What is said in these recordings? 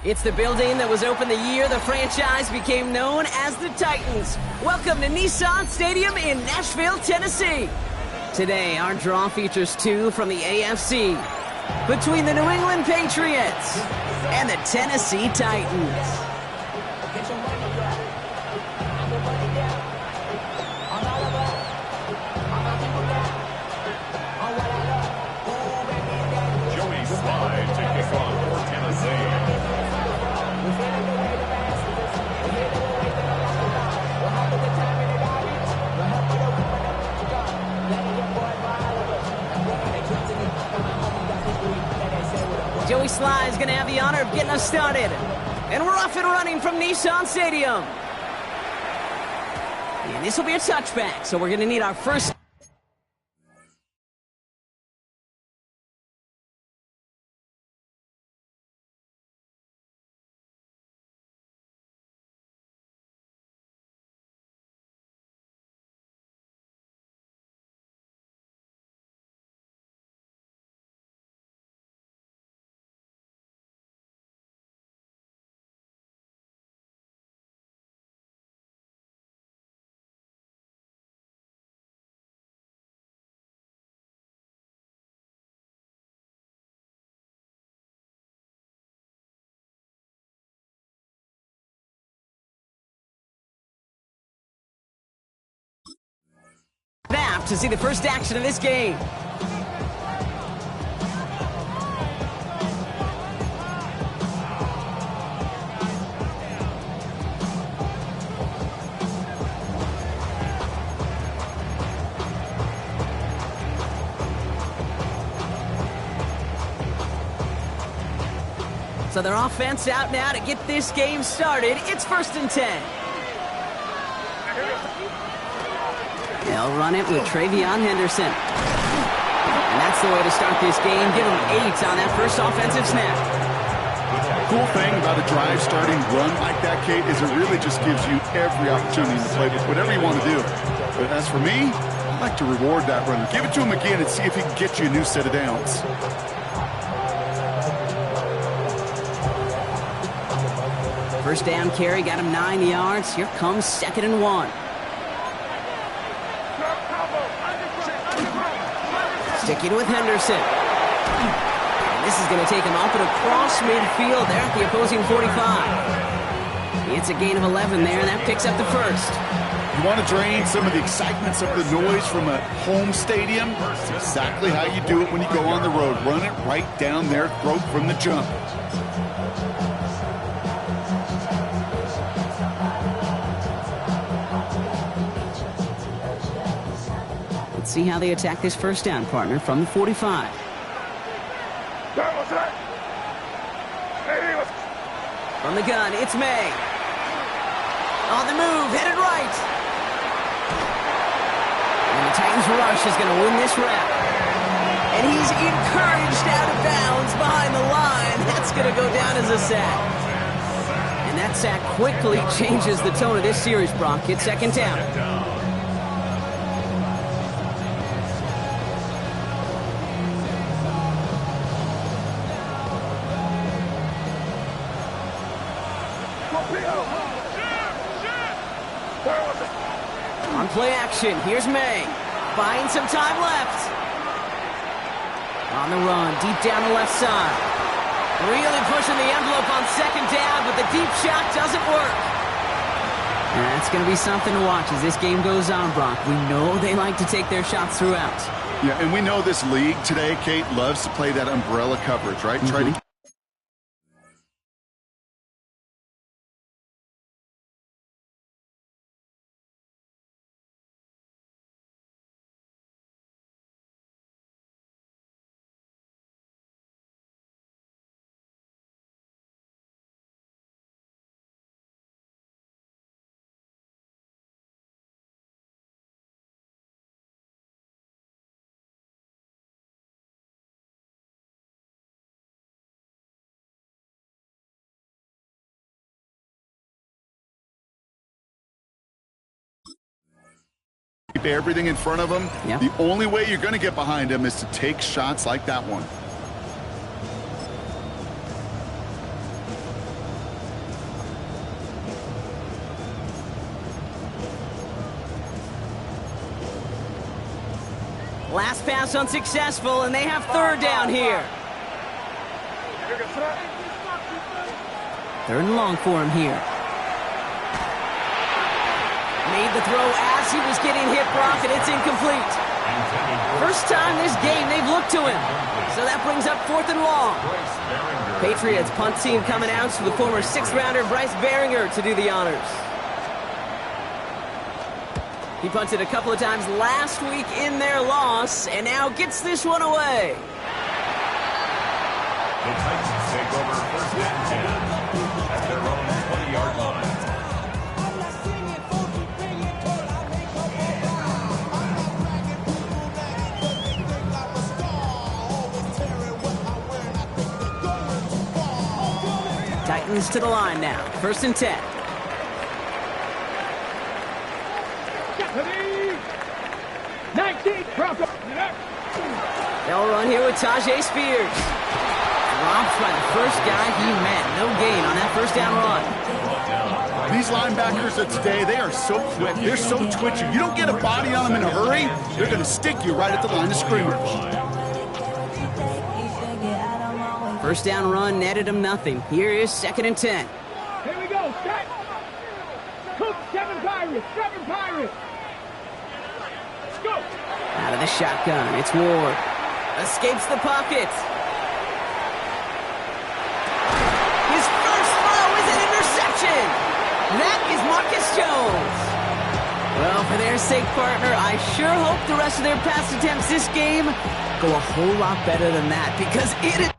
It's the building that was opened the year the franchise became known as the Titans. Welcome to Nissan Stadium in Nashville, Tennessee. Today, our draw features two from the AFC, between the New England Patriots and the Tennessee Titans. Joey Sly is going to have the honor of getting us started. And we're off and running from Nissan Stadium. And this will be a touchback, so we're going to need our first... to see the first action of this game. So their offense out now to get this game started. It's 1st and 10. They'll run it with Travion Henderson. And that's the way to start this game. Give them 8 on that first offensive snap. The cool thing about a drive starting run like that, Kate, is it really just gives you every opportunity to play with whatever you want to do. But as for me, I'd like to reward that runner. Give it to him again and see if he can get you a new set of downs. First down carry got him 9 yards. Here comes 2nd and 1. Sticking with Henderson. And this is going to take him up and across midfield there at the opposing 45. It's a gain of 11 there, and that picks up the first. You want to drain some of the excitement, some of the noise from a home stadium? It's exactly how you do it when you go on the road. Run it right down their throat from the jump. See how they attack this first down, partner, from the 45. From the gun, it's May. On the move, headed right. And the Titans rush is going to win this rep. And he's encouraged out of bounds behind the line. That's going to go down as a sack. And that sack quickly changes the tone of this series, Brock. It's 2nd down. On play action, here's May. Buying some time left. On the run, deep down the left side. Really pushing the envelope on 2nd down, but the deep shot doesn't work. And that's going to be something to watch as this game goes on, Brock. We know they like to take their shots throughout. Yeah, and we know this league today, Kate, loves to play that umbrella coverage, right? Try to keep everything in front of them. Yeah. The only way you're going to get behind them is to take shots like that one. Last pass unsuccessful, and they have third down here. Third and long for him here. Made the throw as he was getting hit, Brock, and it's incomplete. First time this game they've looked to him. So that brings up fourth and long. Patriots punt team coming out to the former sixth-rounder Bryce Behringer to do the honors. He punted a couple of times last week in their loss, and now gets this one away. The Titans take over first and 10 at their own 20-yard line. Titans to the line now. First and 10. They'll run here with Tajay Spears. Dropped by the first guy he met. No gain on that first down run. These linebackers of today, they are so quick. They're so twitchy. You don't get a body on them in a hurry, they're going to stick you right at the line of scrimmage. First down run netted him nothing. Here is second and 10. Here we go, set. Cook, 7 Pirates, 7 Pirates. Let's go. Out of the shotgun, it's Ward. Escapes the pocket. His first throw is an interception. That is Marcus Jones. Well, for their sake, partner, I sure hope the rest of their pass attempts this game go a whole lot better than that, because it is...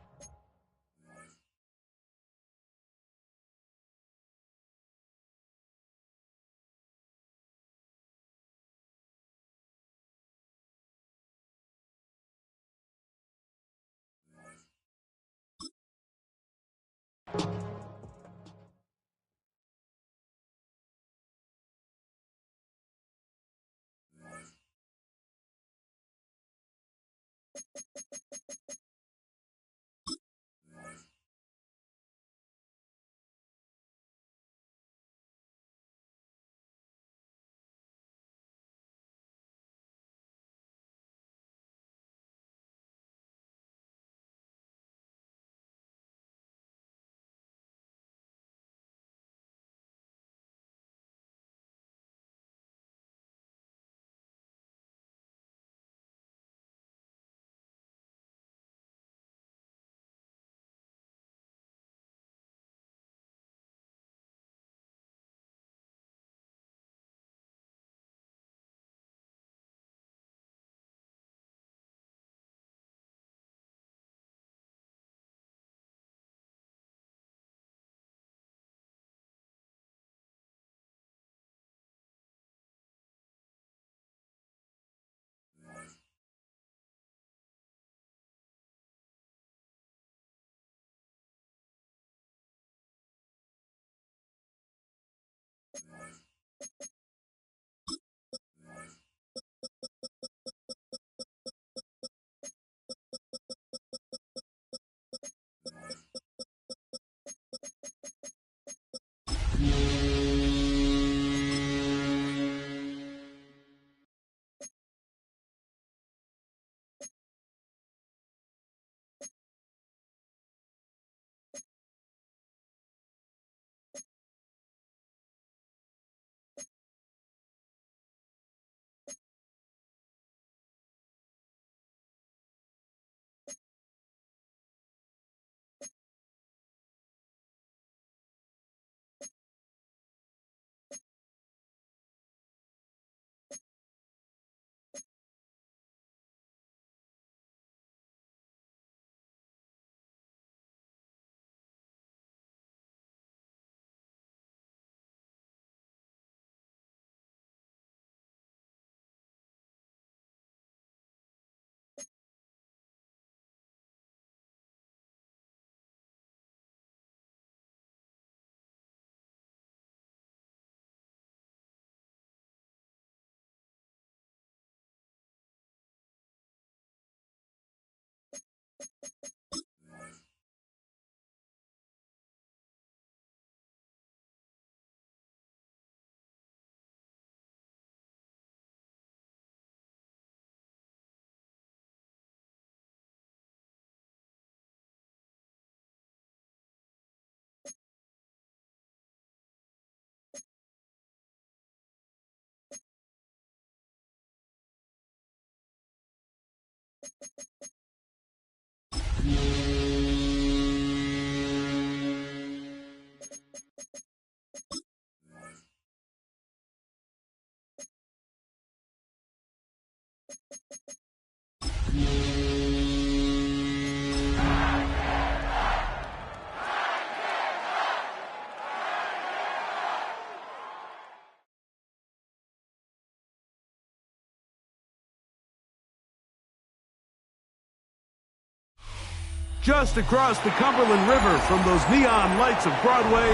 Just across the Cumberland River from those neon lights of Broadway,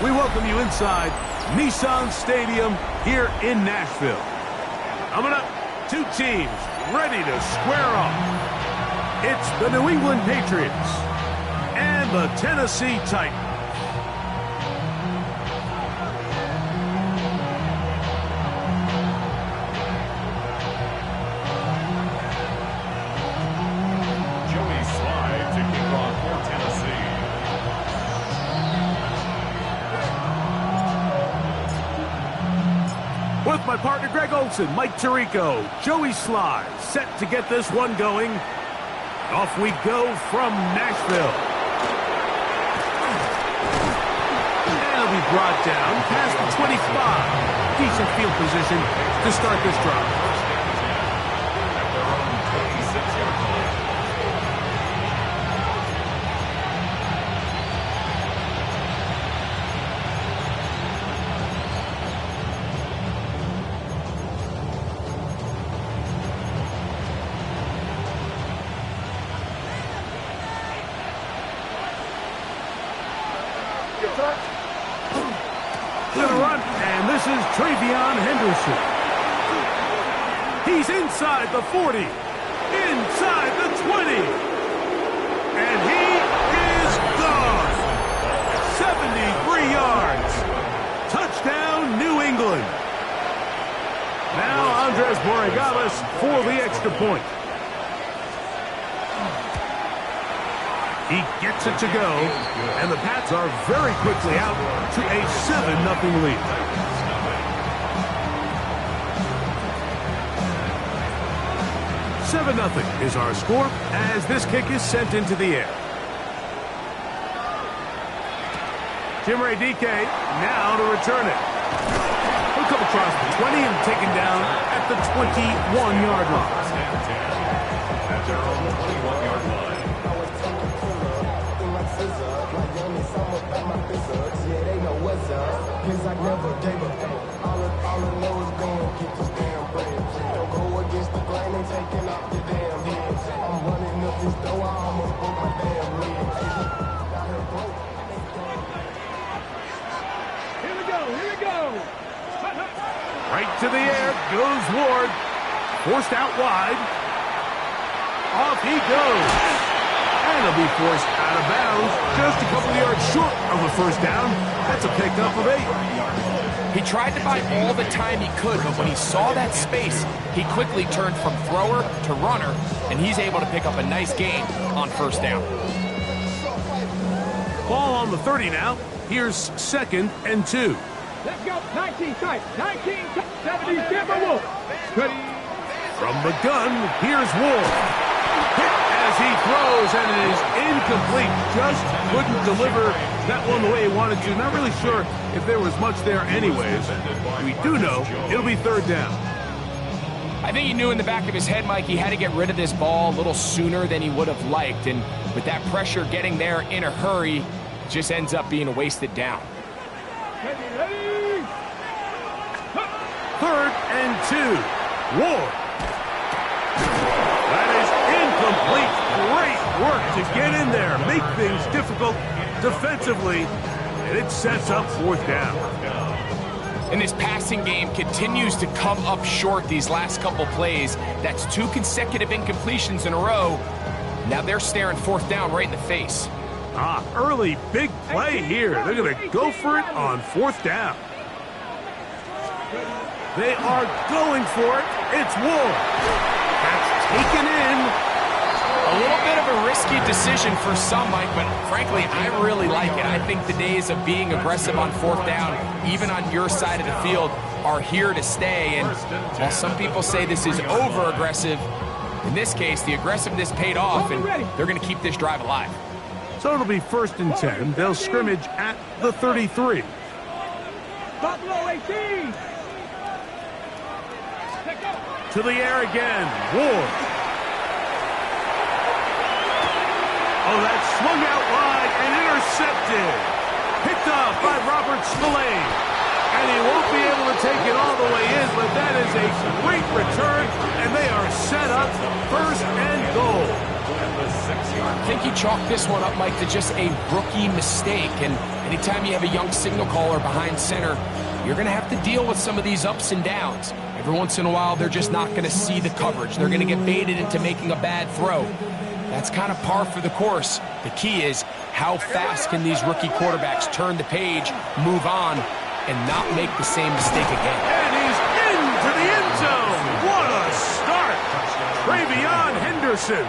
we welcome you inside Nissan Stadium here in Nashville. Coming up, two teams ready to square off. It's the New England Patriots and the Tennessee Titans. With my partner Greg Olson, Mike Tirico, Joey Sly, set to get this one going. Off we go from Nashville. And it'll be brought down past the 25. Decent field position to start this drive. Gonna run, and this is Travion Henderson. He's inside the 40, inside the 20, and he is gone. 73 yards. Touchdown, New England. Now Andres Borregales for the extra point. He gets it to go, and the Pats are very quickly out to a 7-0 lead. $7-0 is our score as this kick is sent into the air. Timray DK now to return it. He'll come across the 20 and taken down at the 21-yard line. At their own 21-yard line. Here we go. Right to the air goes Ward. Forced out wide. Off he goes. And he'll be forced out of bounds. Just a couple of yards short of a first down. That's a pickup of 8. He tried to buy all the time he could, but when he saw that space, he quickly turned from thrower to runner, and he's able to pick up a nice gain on first down. Ball on the 30 now. Here's 2nd and 2. Let's go. 19 tight. 1970 Denver Wolf. Ready. From the gun, here's Ward. Hit as he throws, and it is incomplete. Just couldn't deliver that one the way he wanted to. Not really sure if there was much there anyways. We do know it'll be 3rd down. I think he knew in the back of his head, Mike, he had to get rid of this ball a little sooner than he would have liked. And with that pressure getting there in a hurry, it just ends up being a wasted down. Ready. 3rd and 2. Ward. That is incomplete. Great work to get in there, make things difficult defensively, and it sets up 4th down. And this passing game continues to come up short these last couple plays. That's 2 consecutive incompletions in a row. Now they're staring 4th down right in the face. Early big play here. They're going to go for it on 4th down. They are going for it. It's Ward. That's taken in. A little bit of a risky decision for some, Mike, but frankly, I really like it. I think the days of being aggressive on 4th down, even on your side of the field, are here to stay. And while some people say this is over-aggressive, In this case, the aggressiveness paid off, and they're going to keep this drive alive. So it'll be 1st and 10. They'll scrimmage at the 33. Buffalo 18. To the air again. Ward. Oh, that's swung out wide and intercepted. Picked up by Robert Spillane. And he won't be able to take it all the way in, but that is a great return, and they are set up 1st and goal. I think you chalk this one up, Mike, to just a rookie mistake. And anytime you have a young signal caller behind center, you're going to have to deal with some of these ups and downs. Every once in a while, they're just not going to see the coverage. They're going to get baited into making a bad throw. That's kind of par for the course. The key is how fast can these rookie quarterbacks turn the page, move on, and not make the same mistake again. And he's into the end zone. What a start. Travion Henderson.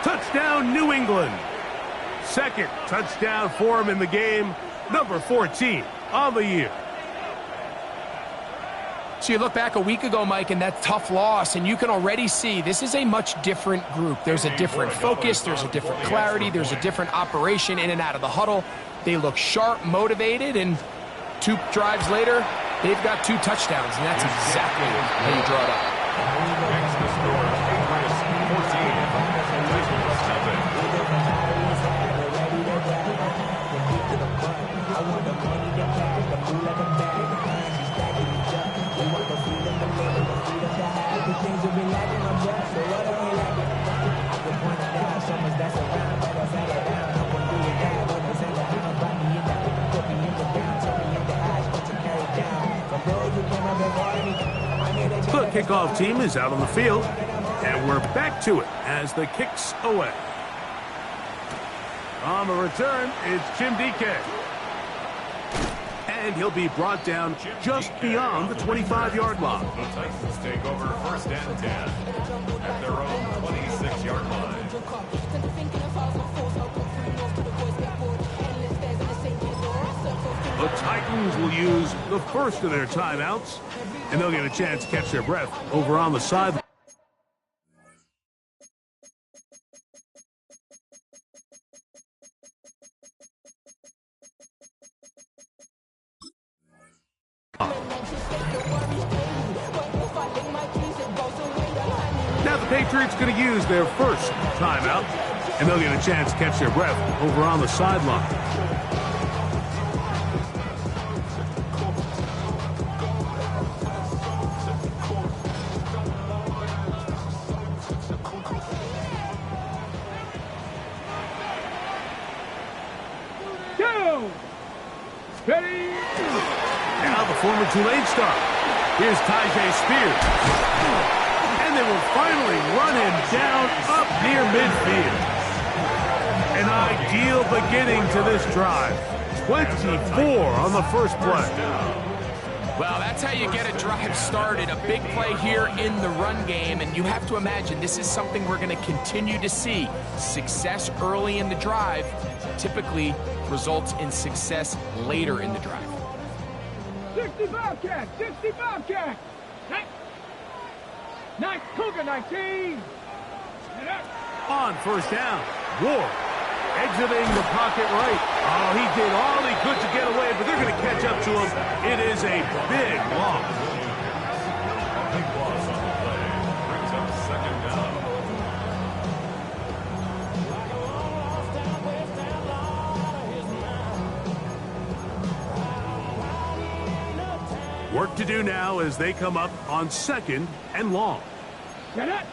Touchdown, New England. 2nd touchdown for him in the game. Number 14 on the year. So you look back a week ago, Mike, and that tough loss, and you can already see this is a much different group. There's a different focus. There's a different clarity. There's a different operation in and out of the huddle. They look sharp, motivated, and 2 drives later, they've got 2 touchdowns, and that's exactly how you draw it up. Makes the score Patriots 14, Titans 7. The kickoff team is out on the field, and we're back to it as the kick's away. On the return, it's Jim DK. And he'll be brought down just beyond the 25-yard line. The Titans take over 1st and 10 at their own 26-yard line. The Titans will use the first of their timeouts, and they'll get a chance to catch their breath over on the sideline. Now the Patriots going to use their first timeout, and they'll get a chance to catch their breath over on the sideline. Ready? Now the former Tulane star. Here's Tyjae Spears. And they will finally run him down up near midfield. An ideal beginning to this drive. 24 on the first play. Well, that's how you get a drive started. A big play here in the run game, and you have to imagine this is something we're going to continue to see. Success early in the drive typically results in success later in the drive. 60 Bobcat! 60 Bobcat! Nice Cougar 19! On 1st down, Ward exiting the pocket right. Oh, he did all he could to get away, but they're going to catch up to him. It is a big loss. Big loss on the play. Brings up 2nd down. Work to do now as they come up on 2nd and long. Get it!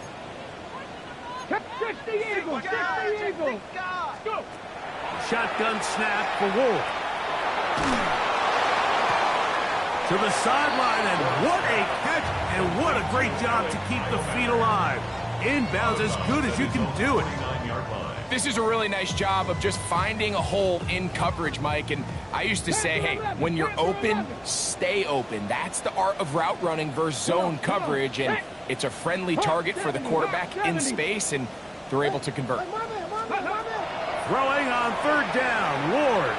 60 Eagles! 60 Eagles! Go! Shotgun snap for Ward. To the sideline, and what a catch, and what a great job to keep the feet alive. Inbounds as good as you can do it. 9-yard line. This is a really nice job of just finding a hole in coverage, Mike. And I used to say, hey, when you're open, stay open. That's the art of route running versus zone coverage. And it's a friendly target for the quarterback in space, and they're able to convert. Throwing on 3rd down, Ward.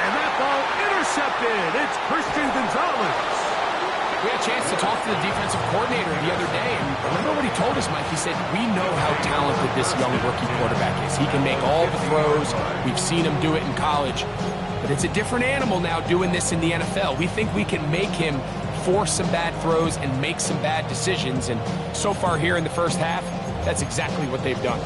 And that ball intercepted. It's Christian Gonzalez. We had a chance to talk to the defensive coordinator the other day, and remember what he told us, Mike? He said, we know how talented this young rookie quarterback is. He can make all the throws. We've seen him do it in college. But it's a different animal now doing this in the NFL. We think we can make him force some bad throws and make some bad decisions. And so far here in the first half, that's exactly what they've done.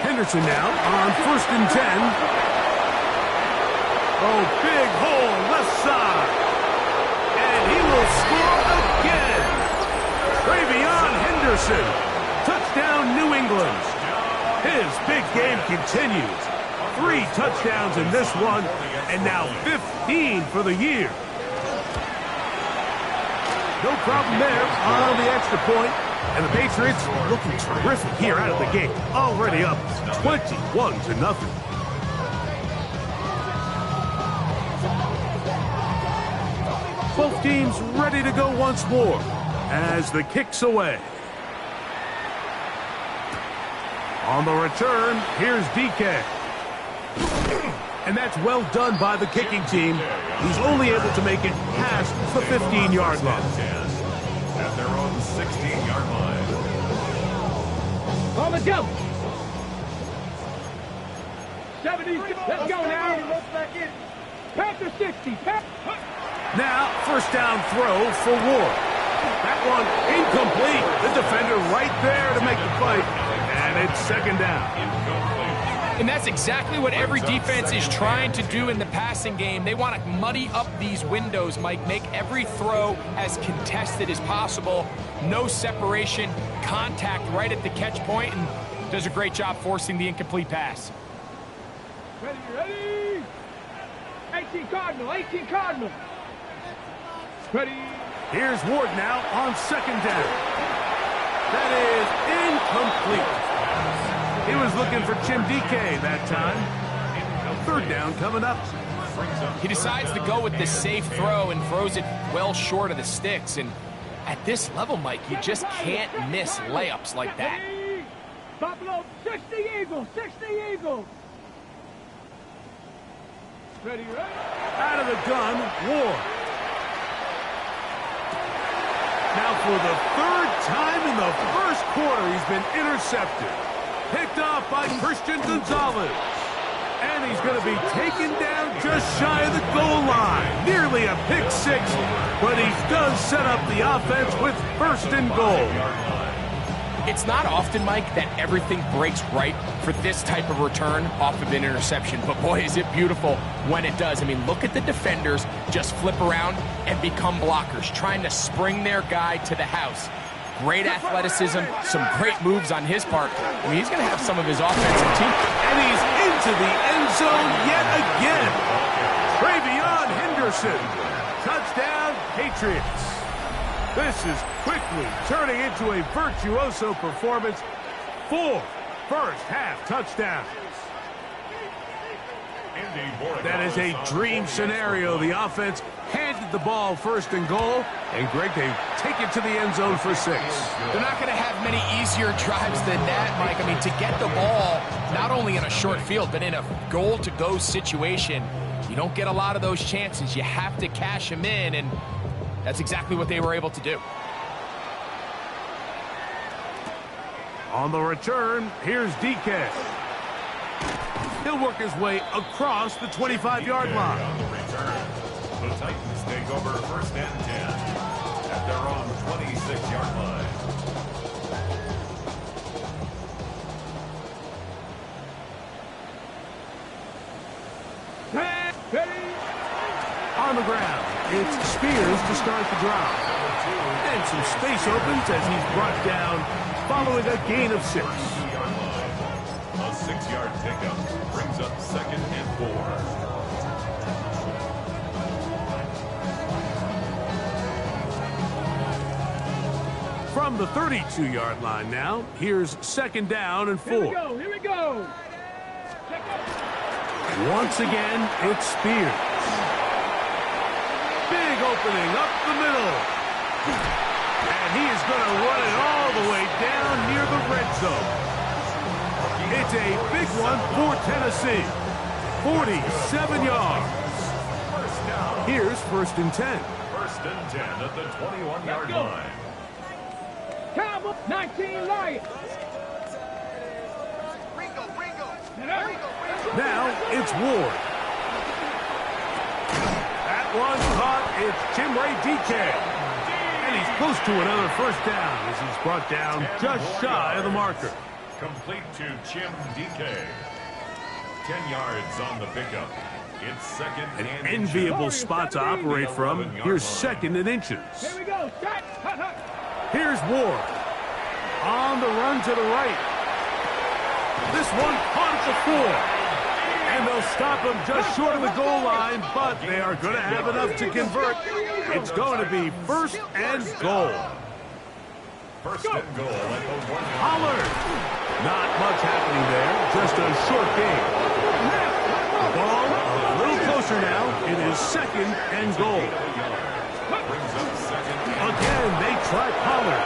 Henderson now on 1st and 10. Oh, big hole left side. And he will score again. Travion Henderson. Touchdown, New England. His big game continues. 3 touchdowns in this one, and now 15 for the year. No problem there on the extra point. And the Patriots looking terrific here out of the gate. Already up 21-0. Both teams ready to go once more as the kick's away. On the return, here's DK. And that's well done by the kicking team. He's only able to make it past the 15-yard line. At their own 16-yard line. On the jump. 70. Let's go now. Panther 60. Now, first down throw for Ward. That one incomplete. The defender right there to make the fight. And it's second down. And that's exactly what every defense is trying to do in the passing game. They want to muddy up these windows, Mike, make every throw as contested as possible. No separation, contact right at the catch point, and does a great job forcing the incomplete pass. Ready. 18 Cardinal, 18 Cardinal. Ready. Here's Ward now on second down. That is incomplete. He was looking for Jim DK that time. Third down coming up. He decides to go with the safe throw and throws it well short of the sticks. And at this level, Mike, you just can't miss layups like that. Buffalo, 60 Eagles, 60 Eagles. Ready. Out of the gun, Ward. Now for the 3rd time in the first quarter, he's been intercepted. Picked off by Christian Gonzalez. And he's going to be taken down just shy of the goal line. Nearly a pick 6, but he does set up the offense with 1st and goal. It's not often, Mike, that everything breaks right for this type of return off of an interception. But boy, is it beautiful when it does. I mean, look at the defenders just flip around and become blockers, trying to spring their guy to the house. Great athleticism, some great moves on his part. I mean, he's going to have some of his offensive team. And he's into the end zone yet again. Travion Henderson. Touchdown, Patriots. This is quickly turning into a virtuoso performance. 4 first-half touchdowns. That is a dream scenario. The offense handed the ball 1st and goal, and Greg, they take it to the end zone for 6. They're not going to have many easier drives than that, Mike. I mean, to get the ball, not only in a short field, but in a goal-to-go situation, you don't get a lot of those chances. You have to cash them in, and that's exactly what they were able to do. On the return, here's DK. He'll work his way across the 25-yard line. On the return, the Titans take over 1st and 10 at their own 26-yard line. On the ground, it's Spears to start the drive. And some space opens as he's brought down following a gain of 6. A 6-yard pickup brings up 2nd and 4. From the 32-yard line now, here's 2nd down and 4. Here we go. Once again, it's Spears. Big opening up the middle. And he is going to run it all the way down near the red zone. It's a big one for Tennessee. 47 yards. Here's 1st and 10. 1st and 10 at the 21-yard line. Cowboys, 19 Lions. Now it's Ward. That one caught. It's Chimray DK. And he's close to another 1st down as he's brought down just shy of the marker. Complete to Chim DK. 10 yards on the pickup. It's 2nd An and enviable spot to operate from. Here's 2nd and inches. Here we go. Start. Here's Ward. On the run to the right. This one caught at the 4. And they'll stop him just short of the goal line, but they are going to have enough to convert. It's going to be 1st and goal. 1st and goal at the 1. Pollard. Not much happening there. Just a short game. Ball a little closer now. It is 2nd and goal. Brings up 2nd. Again, they try Pollard.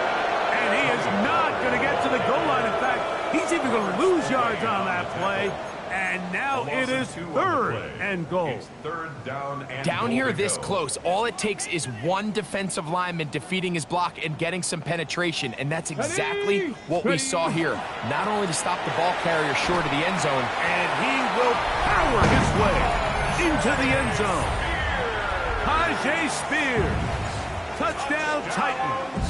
And he is not going to get to the goal line. In fact, he's even going to lose yards on that play. And now it is 3rd and goal. It's 3rd down and Down goal here to this go. close, all it takes is one defensive lineman defeating his block and getting some penetration, and that's exactly what we saw here. Not only to stop the ball carrier short of the end zone, And he will power his way into the end zone. Tajay Spears. Touchdown Titans.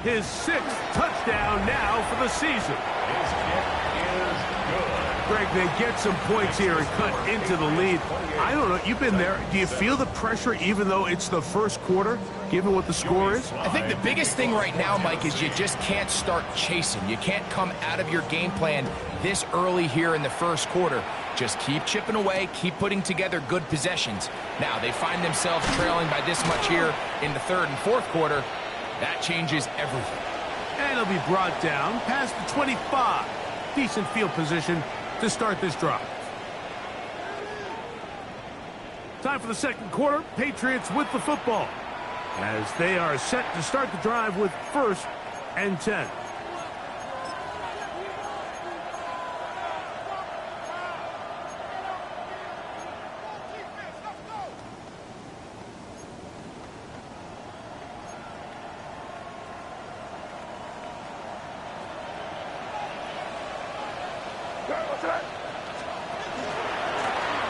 His 6th touchdown now for the season. His kick is good. Greg, they get some points here and cut into the lead. I don't know, you've been there. Do you feel the pressure even though it's the 1st quarter, given what the score is? I think the biggest thing right now, Mike, is you just can't start chasing. You can't come out of your game plan this early here in the 1st quarter. Just keep chipping away, keep putting together good possessions. Now, they find themselves trailing by this much here in the 3rd and 4th quarter. That changes everything. And it'll be brought down past the 25. Decent field position to start this drive. Time for the 2nd quarter. Patriots with the football as they are set to start the drive with 1st and 10.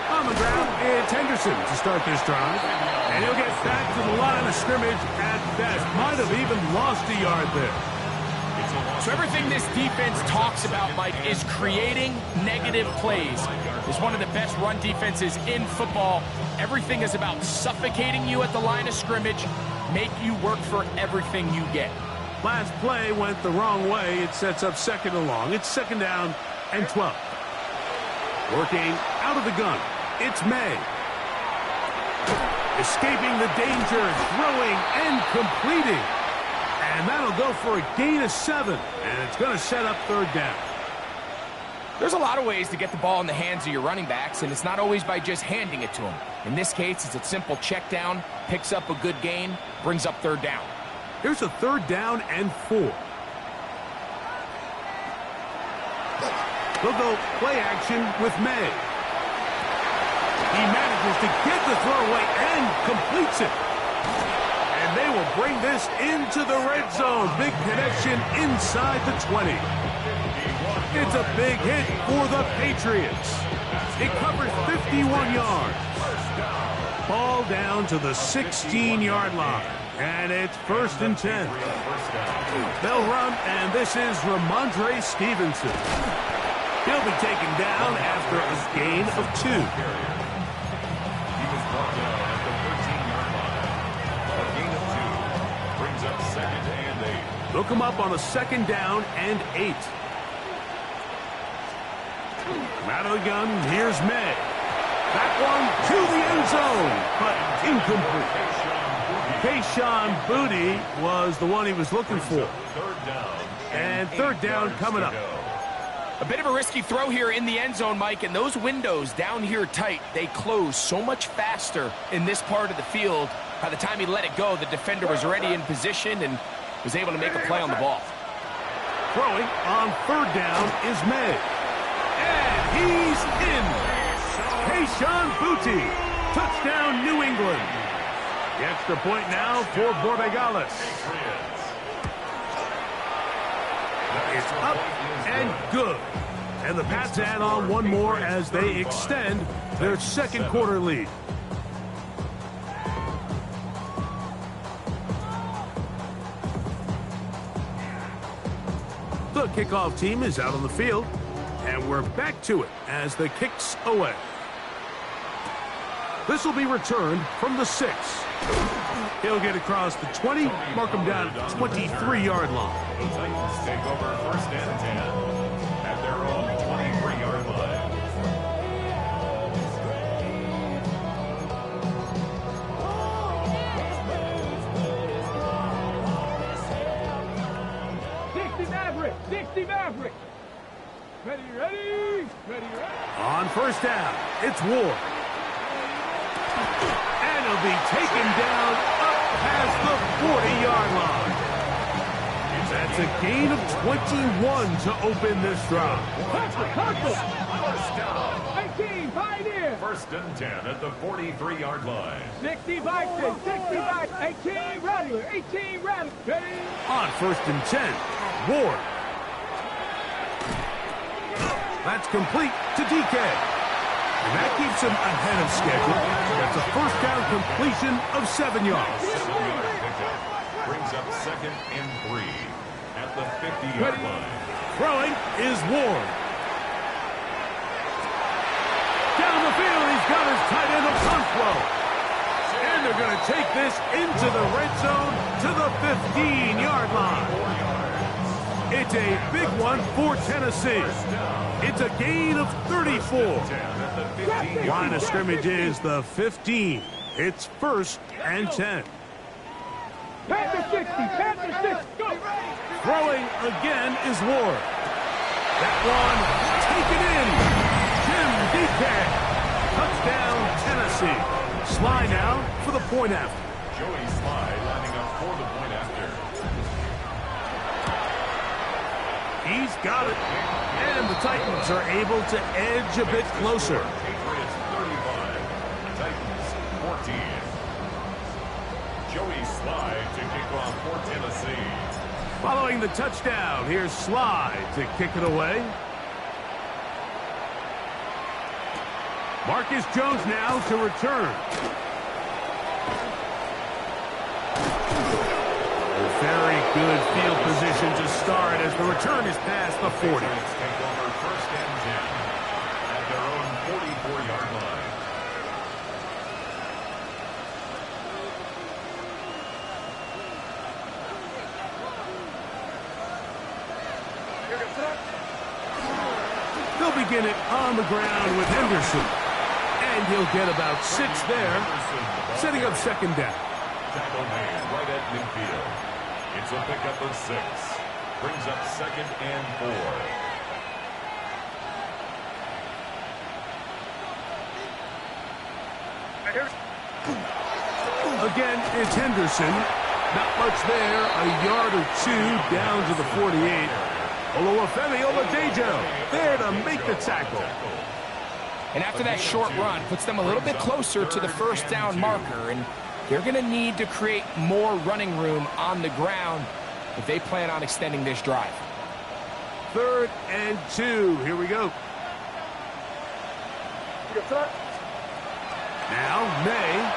On the ground, it's Henderson to start this drive. And he'll get back to the line of scrimmage at best. Might have even lost a yard there. So everything this defense talks about, Mike, is creating negative plays. It's one of the best run defenses in football. Everything is about suffocating you at the line of scrimmage, make you work for everything you get. Last play went the wrong way. It sets up 2nd and long. It's 2nd down and 12. Working out of the gun. It's May. Escaping the danger, throwing and completing. And that'll go for a gain of 7. And it's going to set up 3rd down. There's a lot of ways to get the ball in the hands of your running backs, and it's not always by just handing it to them. In this case, it's a simple check down, picks up a good gain, brings up 3rd down. Here's a 3rd down and 4. They'll go play action with May. He manages to get the throw away and completes it. And they will bring this into the red zone. Big connection inside the 20. It's a big hit for the Patriots. It covers 51 yards. Ball down to the 16-yard line. And it's 1st and 10. They'll run, and this is Ramondre Stevenson. He'll be taken down after a gain of 2. He was brought down at the 13-yard line. A gain of 2 brings up 2nd and 8. Look him up on a 2nd down and 8. Out of the gun, here's May. That one to the end zone, but incomplete. Kayshon Boutte was the one he was looking for. 3rd down. And 3rd down coming up. A bit of a risky throw here in the end zone, Mike, and those windows down here tight, they close so much faster in this part of the field By the time he let it go, the defender was already in position and was able to make a play on the ball. Throwing on third down is May. And he's in. Tayshaun Boutte. Touchdown, New England. The extra point now for Borregales. It's up and good. And the Pats add on one more as they extend their second quarter lead. The kickoff team is out on the field, and we're back to it as the kick's away. This will be returned from the 6. He'll get across the 20, mark him down at the 23-yard line. The Titans take over first and 10 at their own 23-yard line. Dixie Maverick. Ready, ready, ready, ready. On first down, it's Ward. And he'll be taken down up past the 40-yard line. That's a gain of 21 to open this drive. First down. 18, Pioneer. First and 10 at the 43-yard line. 60 Vikings, 60 Vikings. 18, Rattler, 18, Rattler. Ready. On first and 10, Ward. That's complete to DK. And that keeps him ahead of schedule. That's a first down completion of 7 yards. 7-yard pickup brings up second and 3 at the 50-yard line. Throwing is Ward. Down the field, he's got his tight end of Conquo. And they're going to take this into the red zone to the 15-yard line. It's a big one for Tennessee. It's a gain of 34. Line of scrimmage is the 15. It's first and 10. Panther 60, Panther 60, go. Throwing again is Ward. That one taken in. Jim DK. Touchdown, Tennessee. Sly now for the point after. Joey Sly lining up for the point after. He's got it. And the Titans are able to edge a bit closer. Patriots 35, Titans 14. Joey Sly to kick off for Tennessee. Following the touchdown, here's Sly to kick it away. Marcus Jones now to return. Very good field position to start as the return is past the 40. Patriots take over first and 10 at their own 44-yard line. They'll begin it on the ground with Henderson. And he'll get about 6 there, setting up second down. Tackle made right at midfield. It's a pickup of 6. Brings up second and 4. Again, it's Henderson. Not much there. A yard or 2 down to the 48. Oluwafemi Oladejo there to make the tackle. And after that short run, puts them a little bit closer to the first down marker. And they're going to need to create more running room on the ground if they plan on extending this drive. 3rd and 2. Here we go. Now, May.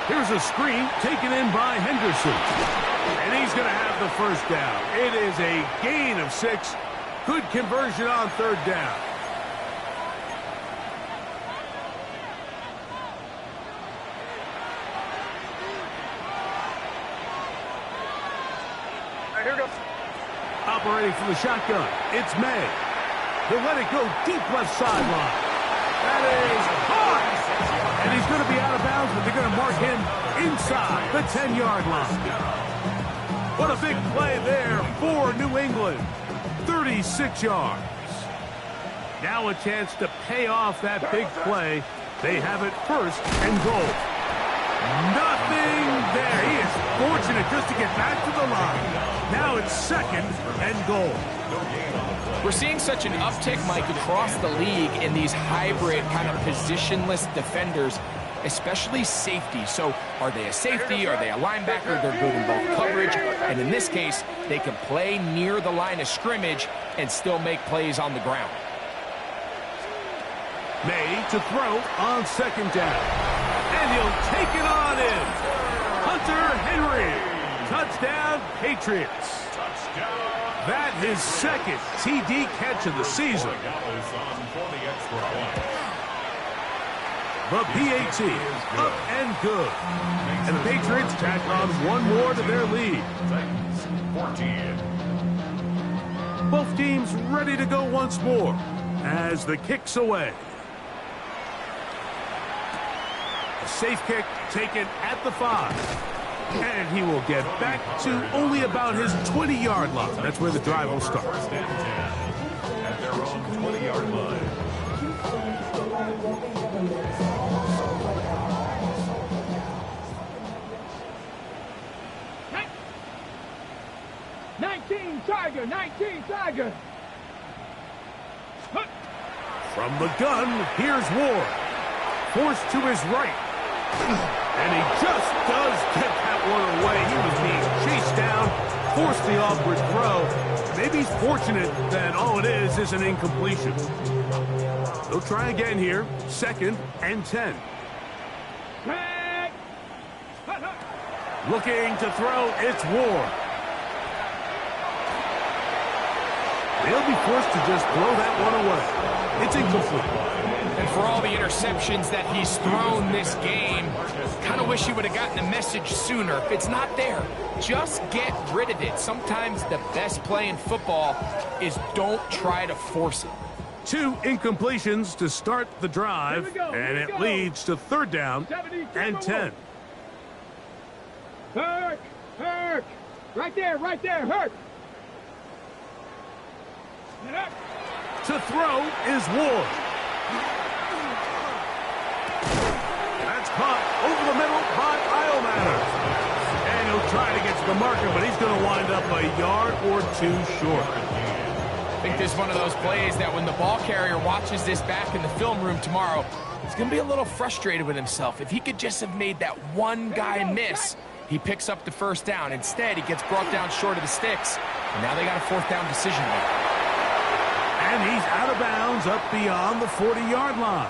Here's a screen taken in by Henderson. And he's going to have the first down. It is a gain of 6. Good conversion on 3rd down. Operating from the shotgun, it's May. He'll let it go deep left sideline. That is caught! And he's going to be out of bounds, but they're going to mark him inside the 10-yard line. What a big play there for New England. 36 yards. Now a chance to pay off that big play. They have it first and goal. Nothing there. He is fortunate just to get back to the line. Now it's 2nd and goal. We're seeing such an uptick, Mike, across the league in these hybrid kind of positionless defenders, especially safety. So are they a safety? Are they a linebacker? They're good in both coverage. And in this case, they can play near the line of scrimmage and still make plays on the ground. May to throw on 2nd down. And he'll take it on in. Hunter Henry. Touchdown, Patriots. That his 2nd TD catch of the season. The PAT up and good. And the Patriots tack on one more to their lead. 14. Both teams ready to go once more as the kick's away. A safe kick taken at the 5. And he will get back to only about his 20-yard line. That's where the drive will start. 1st and 10 at their own 20-yard line. 19 Tiger, 19 Tiger. From the gun, here's Ward. Forced to his right. And he just does get that one away. He was being chased down, forced the awkward throw. Maybe he's fortunate that all it is an incompletion. They'll try again here. 2nd and 10. Looking to throw, it's Ward. They'll be forced to just throw that one away. It's incomplete. And for all the interceptions that he's thrown this game, kind of wish he would have gotten the message sooner. If it's not there, just get rid of it. Sometimes the best play in football is don't try to force it. 2 incompletions to start the drive, and it leads to 3rd down and 10. Hurk! Hurk! Right there, Hurk! To throw is Ward. That's caught over the middle by Iomatter. And he'll try to get to the marker, but he's going to wind up a yard or 2 short. I think this is one of those plays that when the ball carrier watches this back in the film room tomorrow, he's going to be a little frustrated with himself. If he could just have made that one guy miss, he picks up the 1st down. Instead, he gets brought down short of the sticks, and now they got a 4th down decision to make. And he's out of bounds up beyond the 40-yard line.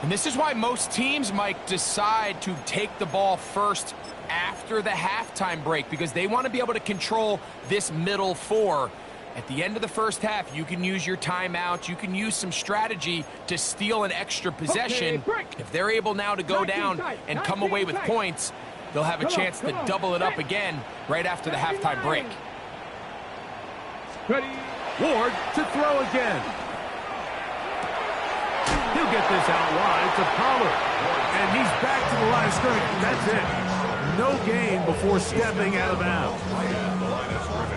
And this is why most teams, Mike, decide to take the ball first after the halftime break, because they want to be able to control this middle 4. At the end of the 1st half, you can use your timeout. You can use some strategy to steal an extra possession. If they're able now to go down and come away with points, they'll have a chance to double it up again right after the halftime break. Ward to throw again. He'll get this out wide to Pollard. And he's back to the line of scrimmage. That's it. No gain before stepping out of bounds.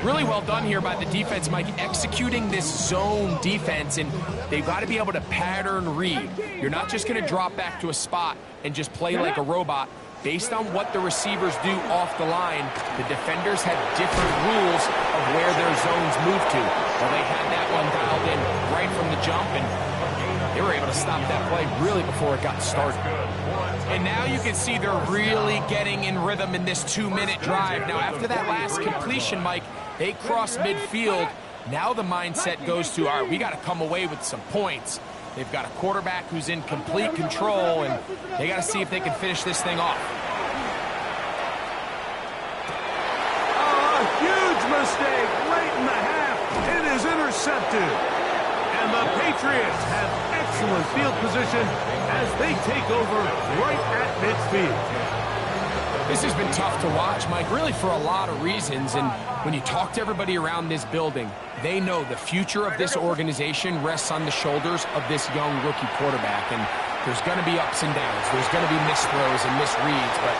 Really well done here by the defense, Mike, executing this zone defense, and they've got to be able to pattern read. You're not just going to drop back to a spot and just play like a robot. Based on what the receivers do off the line, the defenders had different rules of where their zones move to. Well, they had that one dialed in right from the jump, and they were able to stop that play really before it got started. And now you can see they're really getting in rhythm in this 2-minute drive. Now, after that last completion, Mike, they cross midfield. Now the mindset goes to, all right, we got to come away with some points. They've got a quarterback who's in complete control, and they got to see if they can finish this thing off. Oh, a huge mistake late in the half. It is intercepted. And the Patriots have excellent field position as they take over right at midfield. This has been tough to watch, Mike, really for a lot of reasons. And when you talk to everybody around this building, they know the future of this organization rests on the shoulders of this young rookie quarterback. And there's going to be ups and downs. There's going to be missed throws and misreads. But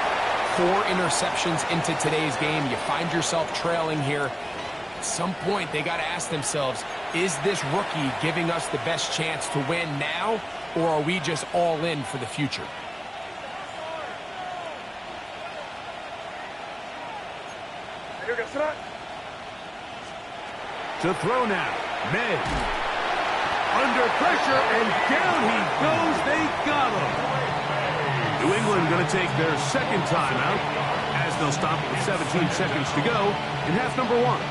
4 interceptions into today's game, you find yourself trailing here. At some point, they got to ask themselves, is this rookie giving us the best chance to win now, or are we just all in for the future? To throw now, May. Under pressure, and down he goes. They got him. New England going to take their second timeout as they'll stop with 17 seconds to go in half number 1.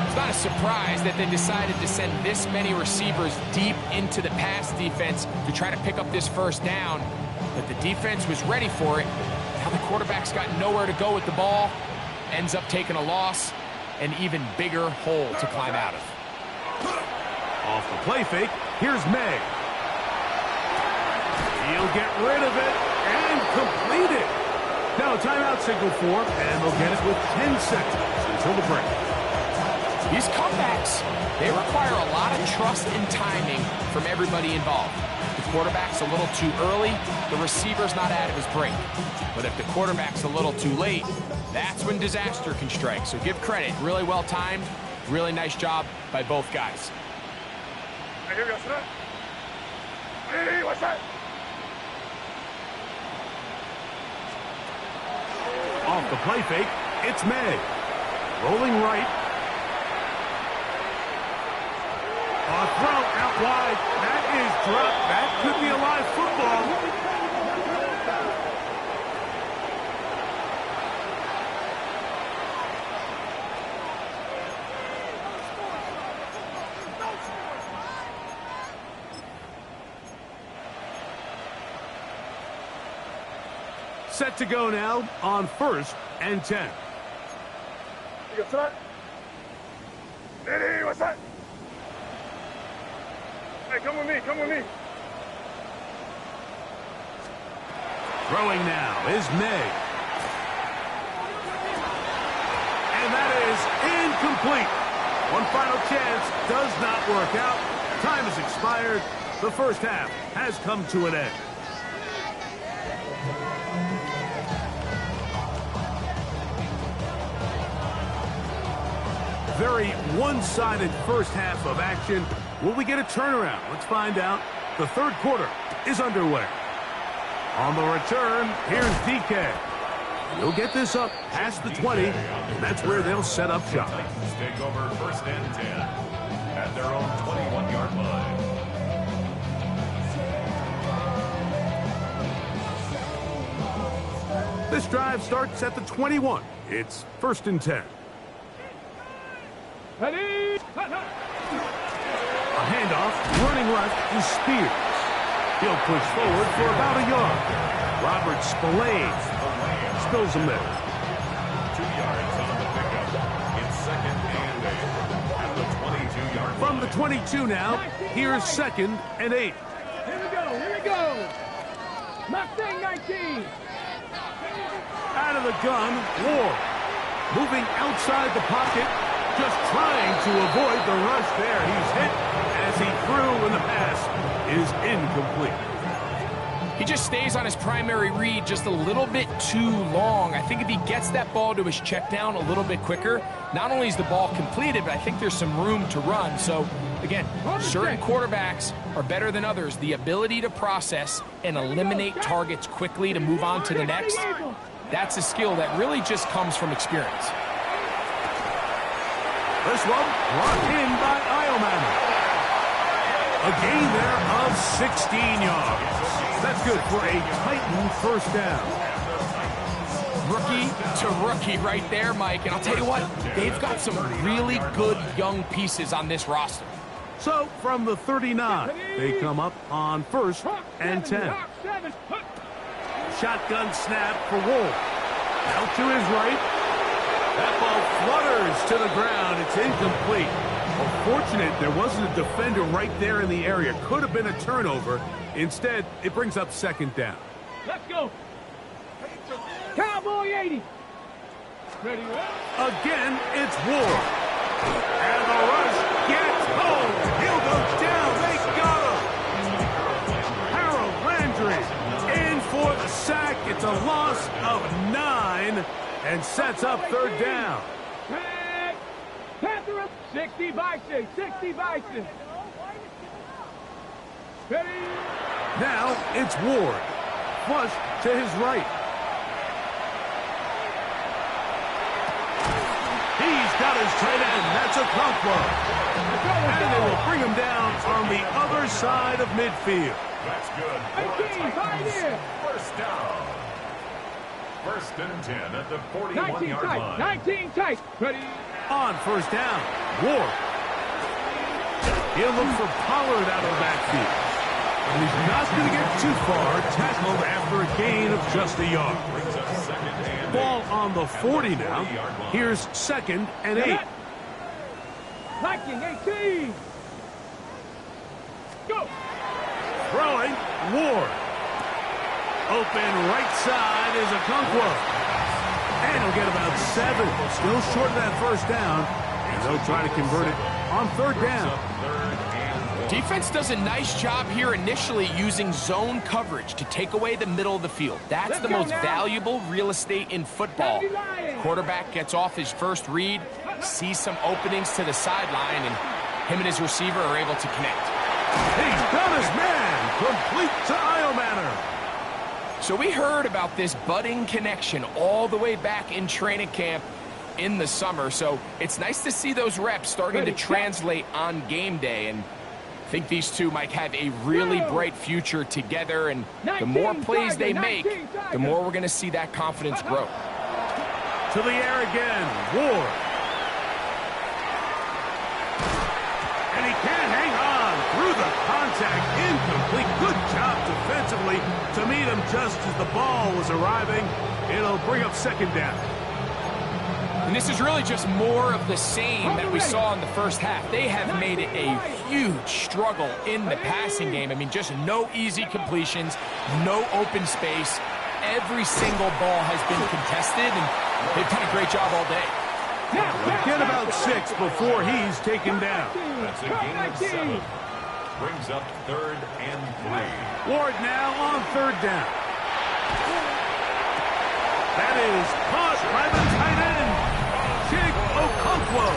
It's not a surprise that they decided to send this many receivers deep into the pass defense to try to pick up this first down, but the defense was ready for it. Now the quarterback's got nowhere to go with the ball, ends up taking a loss, an even bigger hole to climb out of. Off the play fake, here's May. He'll get rid of it and complete it. Now a timeout signal for him, and they'll get it with 10 seconds until the break. These comebacks, they require a lot of trust and timing from everybody involved. If the quarterback's a little too early, the receiver's not out of his break. But if the quarterback's a little too late, that's when disaster can strike. So give credit, really well timed, really nice job by both guys. Hey, what's that? Off the play fake, it's May. Rolling right. A throw out wide. That is dropped. That could be a live football. Set to go now on 1st and 10. Hey, what's that? Hey, come with me, come with me. Throwing now is May. And that is incomplete. One final chance does not work out. Time has expired. The first half has come to an end. Very one-sided first half of action. Will we get a turnaround? Let's find out. The third quarter is underway. On the return, here's DK. He'll get this up past the 20, and that's where they'll set up shop. Titans take over 1st and 10 at their own 21-yard line. This drive starts at the 21. It's 1st and 10. Ready? A handoff, running left is Spears. He'll push forward for about a yard. Robert Spillane spills him there. 2 yards on the pickup. It's 2nd and 8 at the 22-yard line. From the 22 now, here's 2nd and 8. Here we go, here we go. Mustang 19. Out of the gun, Ward. Moving outside the pocket, just trying to avoid the rush there. He's hit as he threw when the pass is incomplete. He just stays on his primary read just a little bit too long. I think if he gets that ball to his check down a little bit quicker, not only is the ball completed, but I think there's some room to run. So, again, certain quarterbacks are better than others. The ability to process and eliminate targets quickly to move on to the next, that's a skill that really just comes from experience. This one brought in by Ioman. A gain there of 16 yards. That's good for a Titan first down. Rookie to rookie right there, Mike. And I'll tell you what, they've got some really good young pieces on this roster. So, from the 39, they come up on 1st and 10. Shotgun snap for Wolf. Out to his right. That ball flutters to the ground. It's incomplete. Well, fortunate there wasn't a defender right there in the area. Could have been a turnover. Instead, it brings up 2nd down. Let's go. Cowboy 80. Ready, Again, it's Ward. And the rush gets home. He'll go down. They got him. Harold Landry in for the sack. It's a loss of 9 and sets up 3rd down. Panther up. 60 Bison. 60 Bison. Ready? Now it's Ward. Flush to his right. got his tight end. That's a Conquo. And they will bring him down on the other side of midfield. That's good. 19, pioneer. First down. First and 10 at the 19 41-yard tight, line. 19 tight. Ready? On first down, Ward. He'll look for Pollard out of the backfield. And he's not going to get too far, tackled after a gain of just a yard. Brings up second and Ball 8 on the at 40 now. 40-yard line. Here's second and 8. Liking 18. Go. Throwing, Ward. Open right side is a Conquo. And he'll get about 7. Still short of that first down. And they'll try to convert it on third down. Defense does a nice job here initially using zone coverage to take away the middle of the field. That's the most valuable real estate in football. Quarterback gets off his first read, sees some openings to the sideline, and him and his receiver are able to connect. He's got his man. Complete to Iomanner. So we heard about this budding connection all the way back in training camp in the summer. So it's nice to see those reps starting to translate on game day. And I think these two might have a really bright future together. And the more plays they make, the more we're going to see that confidence grow. To the air again, Ward. And he can't hang on through the contact. Incomplete. Good job defensively to meet him just as the ball was arriving. It'll bring up second down. And this is really just more of the same that we saw in the first half. They have made it a huge struggle in the passing game. I mean, just no easy completions, no open space. Every single ball has been contested, and they've done a great job all day. Get about 6 before he's taken down. That's a gain of 7. Brings up third and 3. Ward now on third down. That is caught by the tight end. Okonkwo.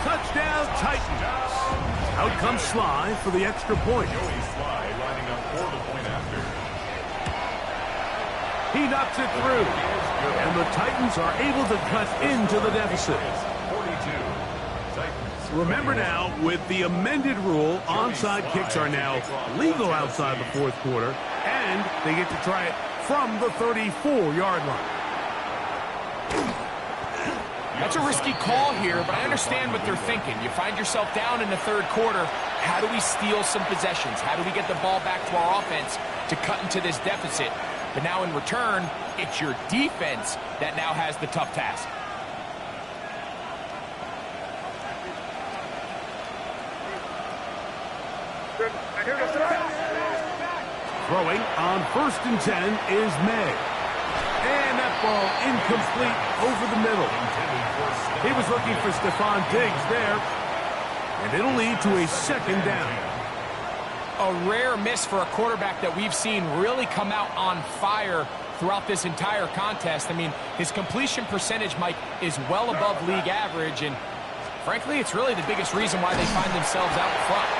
Touchdown, Titans. Out comes Sly for the extra point. Joey Sly lining up for the point after. He knocks it through. And the Titans are able to cut into the deficit. 42. Titans. Remember now, with the amended rule, onside kicks are now legal outside the fourth quarter, and they get to try it from the 34-yard line. That's a risky call here, but I understand what they're thinking. You find yourself down in the third quarter. How do we steal some possessions? How do we get the ball back to our offense to cut into this deficit? But now in return, it's your defense that now has the tough task. Throwing on first and 10 is May. And that ball incomplete over the middle. He was looking for Stephon Diggs there. And it'll lead to a second down. A rare miss for a quarterback that we've seen really come out on fire throughout this entire contest. I mean, his completion percentage, Mike, is well above league average. And frankly, it's really the biggest reason why they find themselves out front.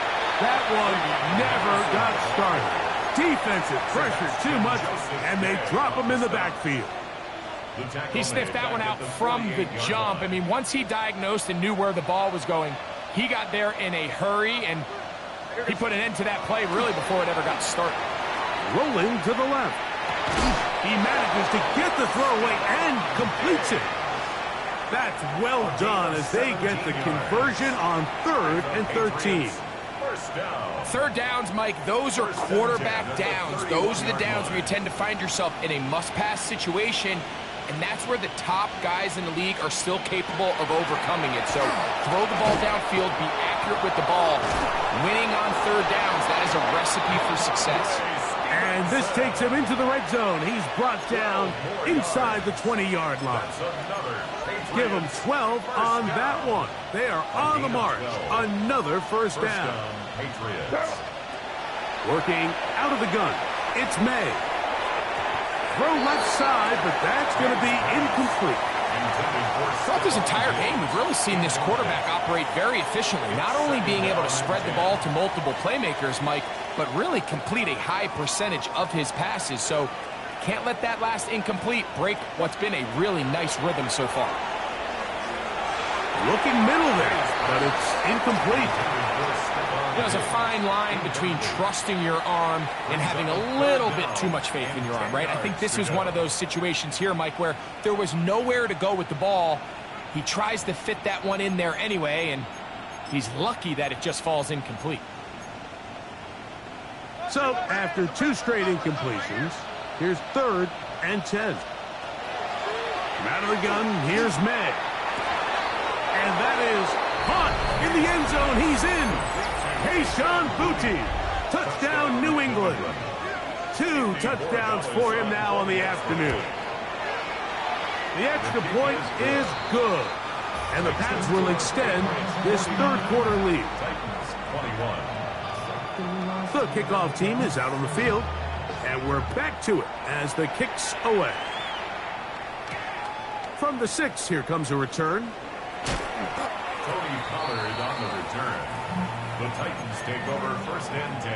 That one never got started. Defensive pressure too much, and they drop him in the backfield. He sniffed that one out from the jump. I mean, once he diagnosed and knew where the ball was going, he got there in a hurry, and he put an end to that play really before it ever got started. Rolling to the left. He manages to get the throw away and completes it. That's well done as they get the conversion on 3rd and 13. Third downs, Mike, those are quarterback downs. Those are the downs where you tend to find yourself in a must-pass situation, and that's where the top guys in the league are still capable of overcoming it. So throw the ball downfield, be accurate with the ball. Winning on third downs, that is a recipe for success. And this takes him into the red zone. He's brought down inside the 20-yard line. Give him 12 on that one. They are on the march. Another first down. Working out of the gun. It's May. Throw left side, but that's going to be incomplete. Throughout this entire game, we've really seen this quarterback operate very efficiently, not only being able to spread the ball to multiple playmakers, Mike, but really complete a high percentage of his passes. So can't let that last incomplete break what's been a really nice rhythm so far. Looking middle there, but it's incomplete. There's a fine line between trusting your arm and having a little bit too much faith in your arm, right? I think this is one of those situations here, Mike, where there was nowhere to go with the ball. He tries to fit that one in there anyway, and he's lucky that it just falls incomplete. So, after 2 straight incompletions, here's 3rd and 10. From out of the gun, here's May. And that is caught in the end zone. He's in. Kayshon Boutte. Touchdown, New England. 2 touchdowns for him now on the afternoon. The extra point is good. And the Pats will extend this 3rd quarter lead. The kickoff team is out on the field. And we're back to it as the kick's away. From the 6, here comes a return. Tony Pollard on the return. The Titans take over 1st and 10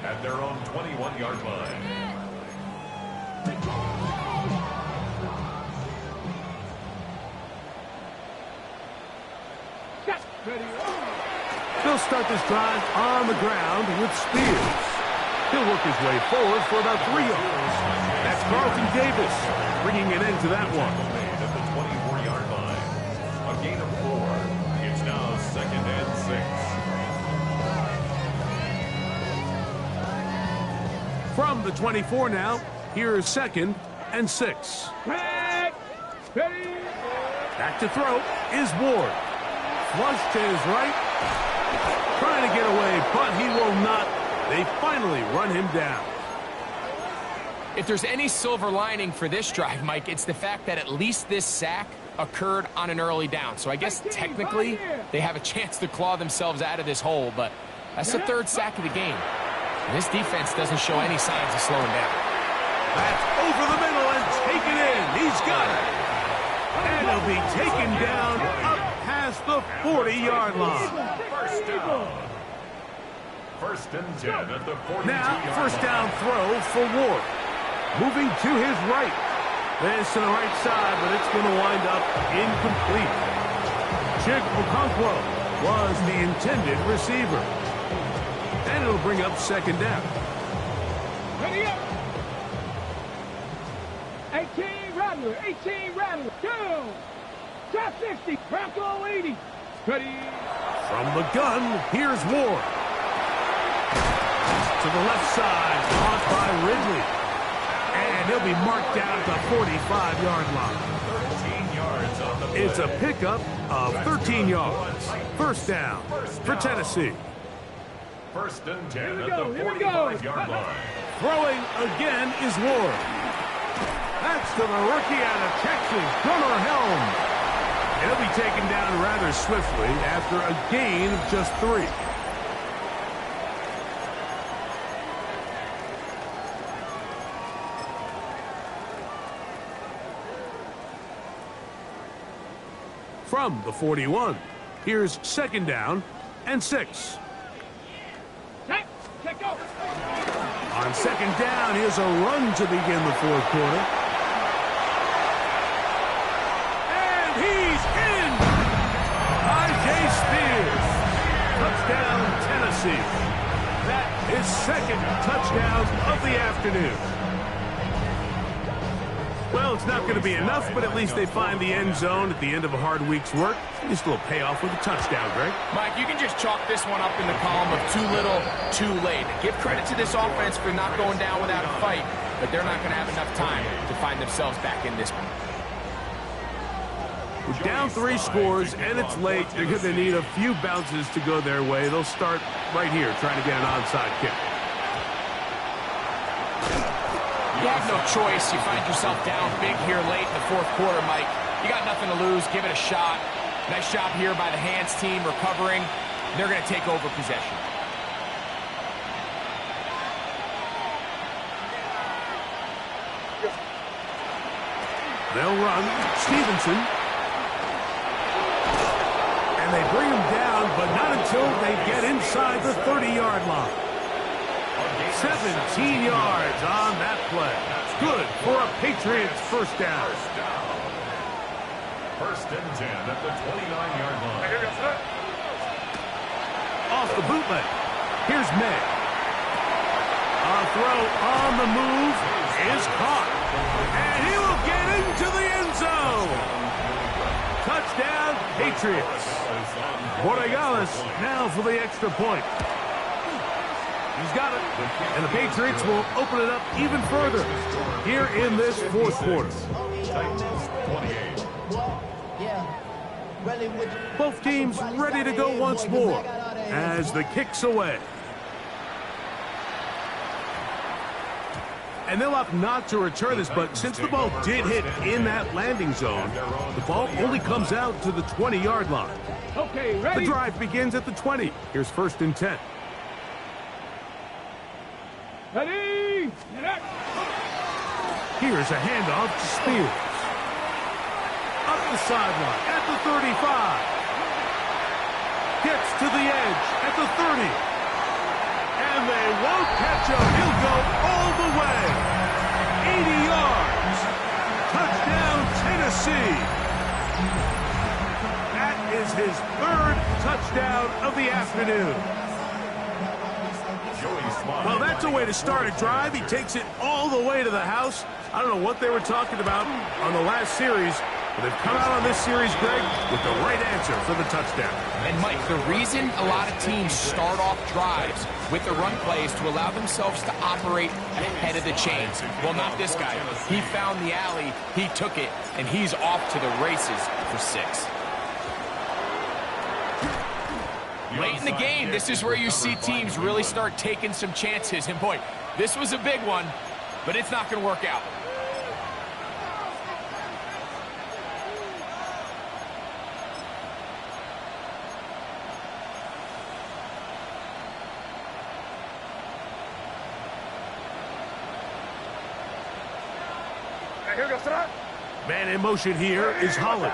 at their own 21-yard line. They'll start this drive on the ground with Spears. He'll work his way forward for about 3 yards. That's Carlton Davis bringing an end to that one. At the 24-yard line. A gain of 4. It's now 2nd and 6. From the 24 now, here's 2nd and 6. Back. Ready. Back to throw is Ward. Flush to his right. Trying to get away, but he will not. They finally run him down. If there's any silver lining for this drive, Mike, it's the fact that at least this sack occurred on an early down. So I guess technically they have a chance to claw themselves out of this hole, but that's the 3rd sack of the game. And this defense doesn't show any signs of slowing down. That's over the middle and taken in. He's got it. And he'll be taken down up past the 40-yard line. 1st down. 1st and 10 at the 42-yard line. Now, 1st down throw for Ward. Moving to his right. This to the right side, but it's going to wind up incomplete. Chig Okonkwo was the intended receiver. And it'll bring up 2nd down. Ready up. 18 Rattler. 18 Rattler. 2. Top 60. Bronco 80. Ready. From the gun, here's Ward. To the left side, caught by Ridley. And he'll be marked down at the 45-yard line. 13 yards on the play. It's a pickup of 13 yards. 1st down for Tennessee. 1st and 10 Here we at go, the here we go. 45-yard line. Throwing again is Ward. That's to the rookie out of Texas, Gunnar Helm. And he'll be taken down rather swiftly after a gain of just 3. From the 41, here's 2nd down and 6. Check go. On 2nd down, here's a run to begin the 4th quarter. And he's in! I.J. Spears. Touchdown, Tennessee. That is 2nd touchdown of the afternoon. Well, it's not going to be enough, but at least they find the end zone at the end of a hard week's work. Just a little payoff with a touchdown, Greg. Mike, you can just chalk this one up in the column of too little, too late. Give credit to this offense for not going down without a fight, but they're not going to have enough time to find themselves back in this one. We're down 3 scores, and it's late. They're going to need a few bounces to go their way. They'll start right here, trying to get an onside kick. You have no choice. You find yourself down big here late in the 4th quarter, Mike. You got nothing to lose. Give it a shot. Nice job here by the hands team recovering. They're going to take over possession. They'll run. Stevenson. And they bring him down, but not until they get inside the 30-yard line. 17 yards on that play. Good for a Patriots 1st down. First and 10 at the 29-yard line. Off the bootleg. Here's May. A throw on the move is caught. And he will get into the end zone. Touchdown, Patriots. Borregales now for the extra point. He's got it. And the Patriots will open it up even further here in this fourth quarter. Titans 28. Both teams ready to go once more as the kick's away. And they'll opt not to return this, but since the ball did hit in that landing zone, the ball only comes out to the 20-yard line. Okay, ready? The drive begins at the 20. Here's first and 10. Ready? Here's a handoff to Spears. Up the sideline at the 35. Gets to the edge at the 30. And they won't catch him. He'll go all the way. 80 yards. Touchdown, Tennessee. That is his third touchdown of the afternoon. Well, that's a way to start a drive. He takes it all the way to the house. I don't know what they were talking about on the last series, but they've come out on this series, Greg, with the right answer for the touchdown. And, Mike, the reason a lot of teams start off drives with the run plays to allow themselves to operate ahead of the chains. Well, not this guy. He found the alley, he took it, and he's off to the races for 6. Late in the game, this is where you see teams really start taking some chances. And, boy, this was a big one, but it's not going to work out. Man in motion here is Hollins.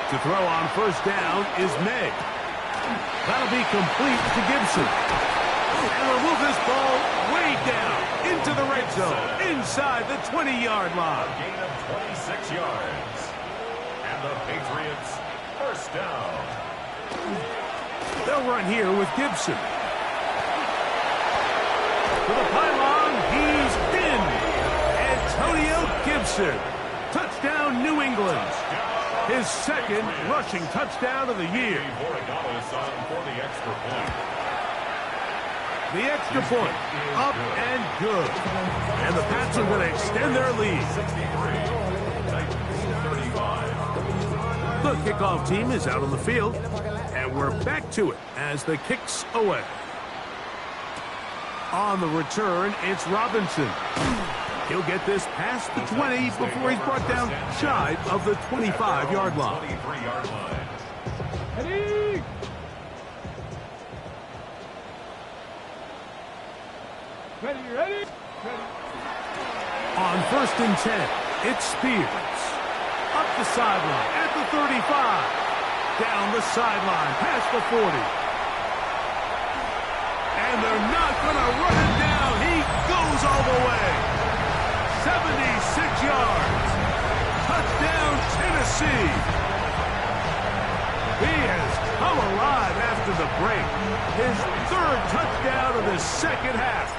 To throw on first down is May. That'll be complete to Gibson. And we'll move this ball way down into the red zone, inside the 20-yard line. Gain of 26 yards. And the Patriots first down. They'll run here with Gibson. To the pylon, he's in. Antonio Gibson. Touchdown, New England. His second rushing touchdown of the year. The extra point, up and good. And the Pats are going to extend their lead. The kickoff team is out on the field, and we're back to it as the kick's away. On the return, it's Robinson. He'll get this past the 20 before he's brought down shy of the 25-yard line. Ready? Ready? On first and 10, it's Spears. Up the sideline at the 35. Down the sideline past the 40. And they're not going to run it down. He goes all the way. 76 yards. Touchdown, Tennessee. He has come alive after the break. His third touchdown of the second half.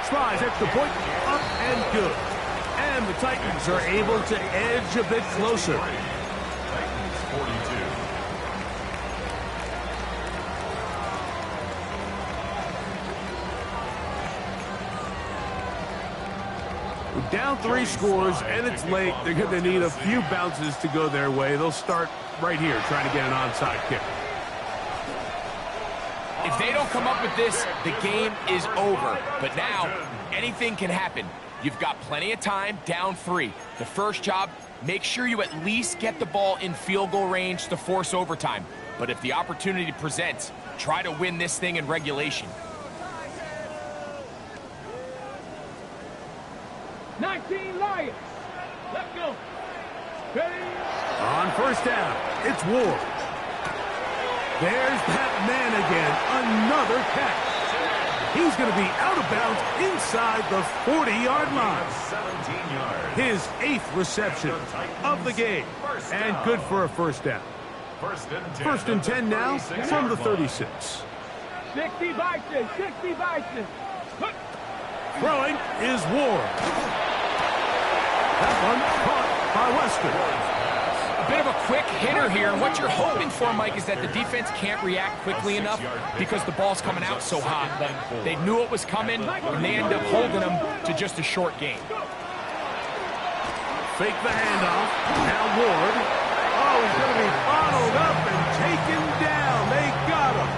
Tries extra point, up and good. And the Titans are able to edge a bit closer. Titans 42. Down 3 scores, and it's late. They're going to need a few bounces to go their way. They'll start right here, trying to get an onside kick. If they don't come up with this, the game is over. But now, anything can happen. You've got plenty of time, down 3. The first job, make sure you at least get the ball in field goal range to force overtime. But if the opportunity presents, try to win this thing in regulation. 19 Lions. Let's go. Ready? On first down, it's Ward. There's that man again. Another catch. He's going to be out of bounds inside the 40-yard line. 17 yards. His 8th reception of the game, and good for a first down. First and 10 now from the 36. 60 Bison, 60 Bison. Throwing is Ward. That one caught by Western. A bit of a quick hitter here. What you're hoping for, Mike, is that the defense can't react quickly enough because the ball's coming out so hot. But they knew it was coming, and they end up holding them to just a short game. Fake the handoff. Now Ward. Oh, he's going to be bottled up and taken down. They got him.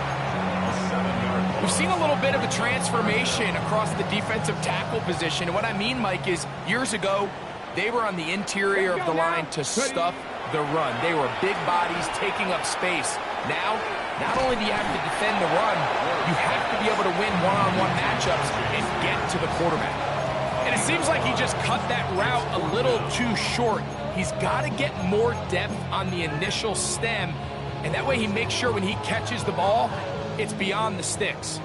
We've seen a little bit of a transformation across the defensive tackle position. And what I mean, Mike, is years ago, they were on the interior of the line to stuff the run. They were big bodies taking up space. Now, not only do you have to defend the run, you have to be able to win one-on-one matchups and get to the quarterback. And it seems like he just cut that route a little too short. He's got to get more depth on the initial stem, and that way he makes sure when he catches the ball, it's beyond the sticks.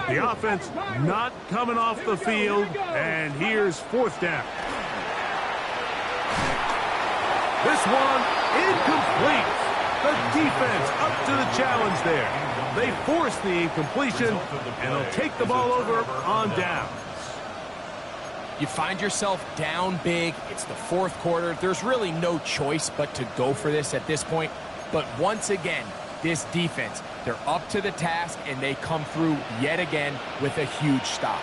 The offense not coming off the field, and here's 4th down. This one incomplete. The defense up to the challenge there. They force the incompletion, and they'll take the ball over on downs. You find yourself down big. It's the 4th quarter. There's really no choice but to go for this at this point. But once again, this defense, they're up to the task, and they come through yet again with a huge stop.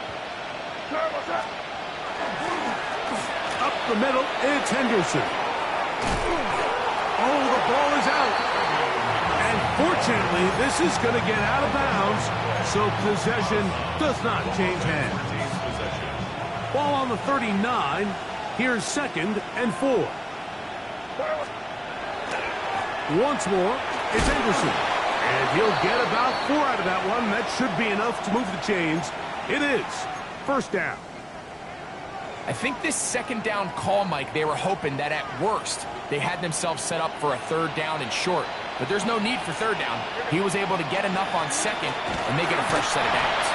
Up the middle, it's Henderson. Oh, the ball is out. And fortunately, this is going to get out of bounds, so possession does not change hands. Ball on the 39. Here's 2nd and 4. Once more, it's Henderson. And he'll get about 4 out of that one. That should be enough to move the chains. It is 1st down. I think this 2nd down call, Mike, they were hoping that at worst, they had themselves set up for a 3rd down and short. But there's no need for 3rd down. He was able to get enough on 2nd and make it a fresh set of downs.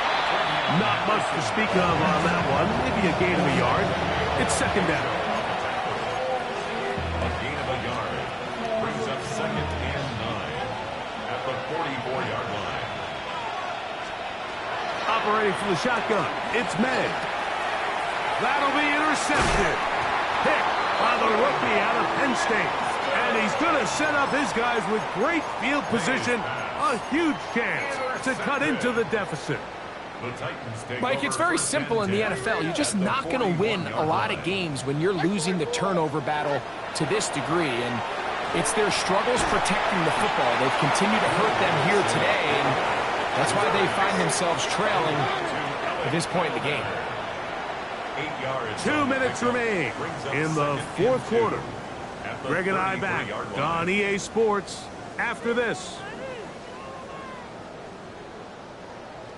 Not much to speak of on that one. Maybe a gain of a yard. It's 2nd down. A gain of a yard brings up 2nd and 9 at the 44-yard line. Operating from the shotgun, it's Meg. That'll be intercepted. Picked by the rookie out of Penn State. And he's going to set up his guys with great field position. A huge chance to cut into the deficit. Mike, it's very simple in the NFL. You're just not going to win a lot of games when you're losing the turnover battle to this degree. And it's their struggles protecting the football. They've continued to hurt them here today, and that's why they find themselves trailing at this point in the game. 2 minutes remain in the 4th quarter. Greg and I back on EA Sports after this.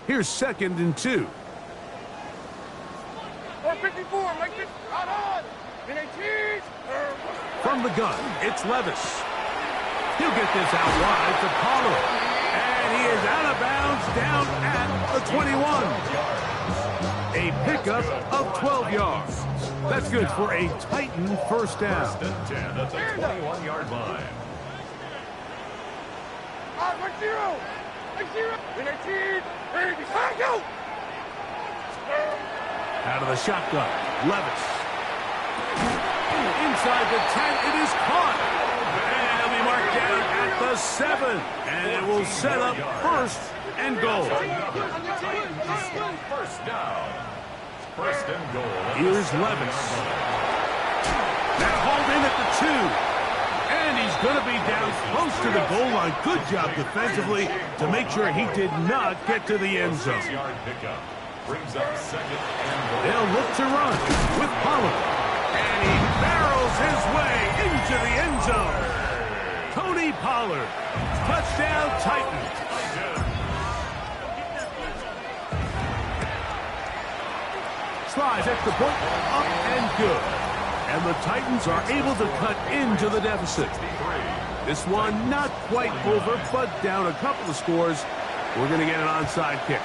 Here's 2nd and 2. 454, make it out on. From the gun, it's Levis. He'll get this out wide to Pollard. And he is out of bounds down at the 21. A pickup of 12 yards. That's good for a Titan 1st down. 10 at the 21-yard line. Out of the shotgun, Levis. Inside the 10, it is caught. And it'll be marked down at the 7. And it will set up 1st and goal. 1st down. 1st and goal. Here's Levis. That hauled in at the 2. And he's going to be down close to the goal line. Good job defensively to make sure he did not get to the end zone. Brings up 2nd and goal. They'll look to run with Pollard. And he barrels his way into the end zone. Tony Pollard. Touchdown, Titans. Slides extra point, up and good. And the Titans are able to cut into the deficit. This one not quite over, but down a couple of scores. We're going to get an onside kick.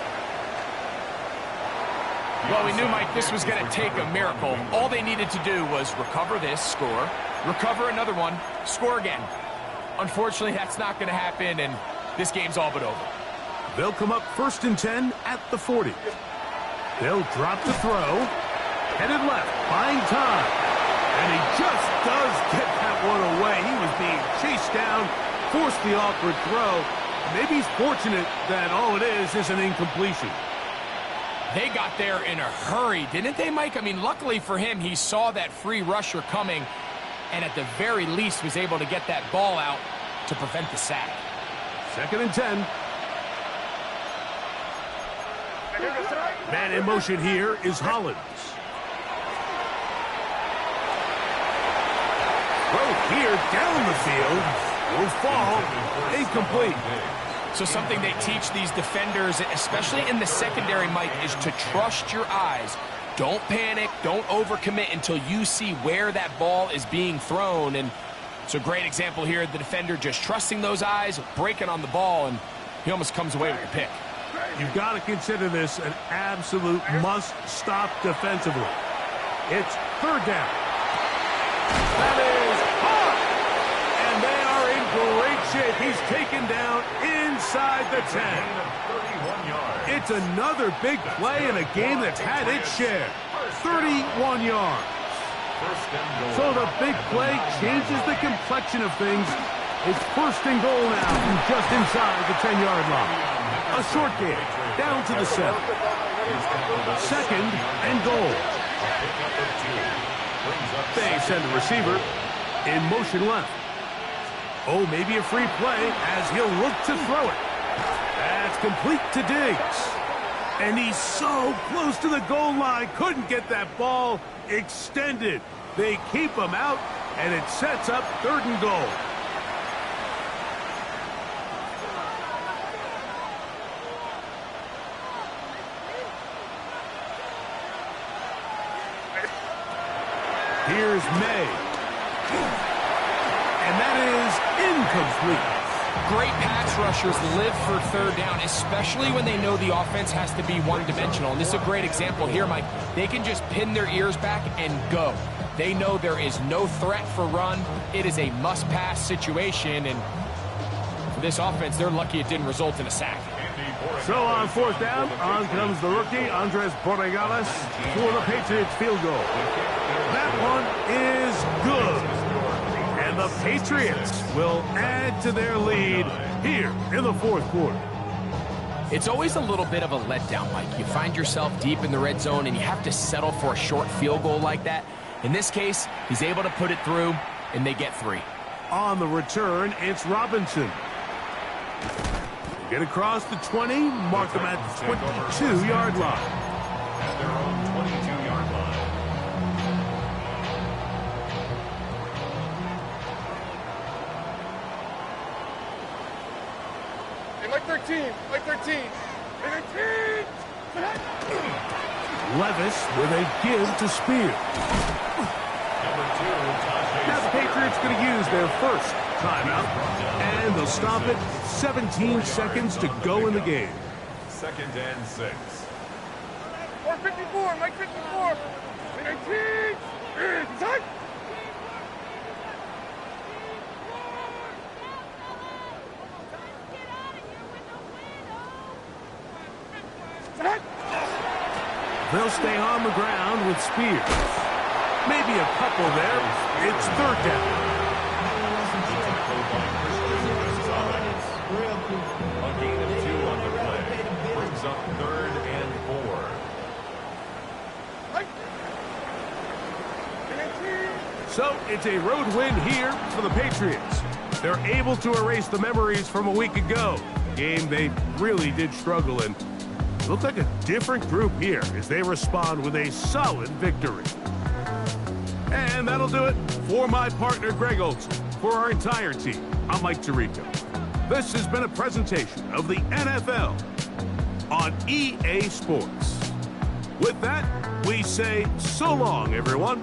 Well, we knew, Mike, this was going to take a miracle. All they needed to do was recover this, score, recover another one, score again. Unfortunately, that's not going to happen, and this game's all but over. They'll come up 1st and 10 at the 40. They'll drop the throw. Headed left, buying time. And he just does get that one away. He was being chased down, forced the awkward throw. Maybe he's fortunate that all it is an incompletion. They got there in a hurry, didn't they, Mike? I mean, luckily for him, he saw that free rusher coming, and at the very least was able to get that ball out to prevent the sack. 2nd and 10. Man in motion here is Hollins. Throw here down the field. Will fall. Incomplete. So something they teach these defenders, especially in the secondary, Mike, is to trust your eyes. Don't panic. Don't overcommit until you see where that ball is being thrown. And it's a great example here. The defender just trusting those eyes, breaking on the ball, and he almost comes away with the pick. You've got to consider this an absolute must-stop defensively. It's 3rd down. That is hard. And they are in great shape. He's taken down inside the 10. It's another big play in a game that's had its share. 31 yards. So the big play changes the complexion of things. It's 1st and goal now from just inside the 10-yard line. A short game, down to the 7. 2nd and goal. They send the receiver in motion left. Oh, maybe a free play as he'll look to throw it. That's complete to Diggs. And he's so close to the goal line, couldn't get that ball extended. They keep him out, and it sets up 3rd and goal. Here's May. And that is incomplete. Great pass rushers live for 3rd down, especially when they know the offense has to be one-dimensional. And this is a great example here, Mike. They can just pin their ears back and go. They know there is no threat for run. It is a must-pass situation, and for this offense, they're lucky it didn't result in a sack. So on 4th down, on comes the rookie, Andres Borregales, for the Patriots field goal. That one is good. And the Patriots will add to their lead here in the 4th quarter. It's always a little bit of a letdown, Mike. You find yourself deep in the red zone, and you have to settle for a short field goal like that. In this case, he's able to put it through, and they get 3. On the return, it's Robinson. Get across the 20, mark them at the 22-yard line. At their own 22-yard line. Hey, Mike 13, Mike 13, Mike 13! Levis with a give to Spear. Now the Patriots going to use their first timeout, and they'll stop it. 17 seconds to go in the game. 2nd and 6. 454, Mike 54, Mike 19, inside! They'll stay on the ground with Spears. Maybe a couple there. It's 3rd down. A gain of 2 on the play. Brings up 3rd and 4. So it's a road win here for the Patriots. They're able to erase the memories from a week ago. Game they really did struggle in. Looks like a different group here as they respond with a solid victory. And that'll do it for my partner, Greg Olson. For our entire team, I'm Mike Tirico. This has been a presentation of the NFL on EA Sports. With that, we say so long, everyone.